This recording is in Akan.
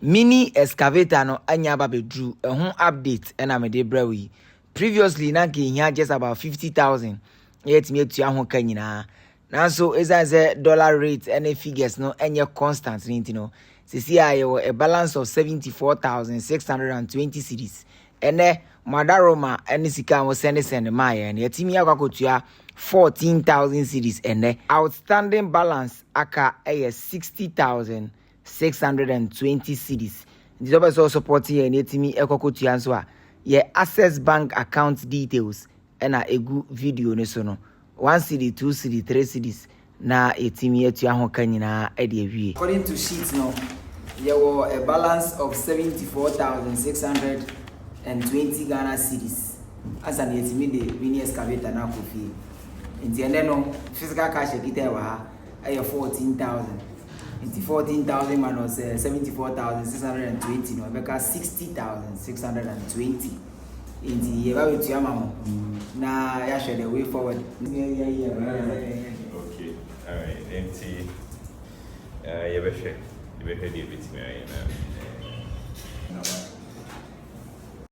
mini excavator no anya ba bedru ehun update na me de brawi previously na ke hia just about 50,000 yet me atua ho ka nyina na so is dollar rate and figures no enye constant ni no sisi ayo a balance of 74,620 cedis ene madaroma ene sika mo send my and yetimi akwakotua 14,000 cedis ene outstanding balance aka 60,620 cedis. The job is also supporting and yetimi ekokotua nso a ye access bank account details ena egu video ne so no 1 cedi 2 cedi 3 cedis na yetimi atua ho ka nyina e de awie. According to sheets no there was a balance of 74,620 Ghana cedis as an yetimi de mini excavator na kofi nti ene no physical cash ekita wa ha 14,000 nti 14,000 minus 74,620 no beka 60,620 nti ye ba wetu amamo na ya share the way forward. Okay, all right, nti ye be share the bit me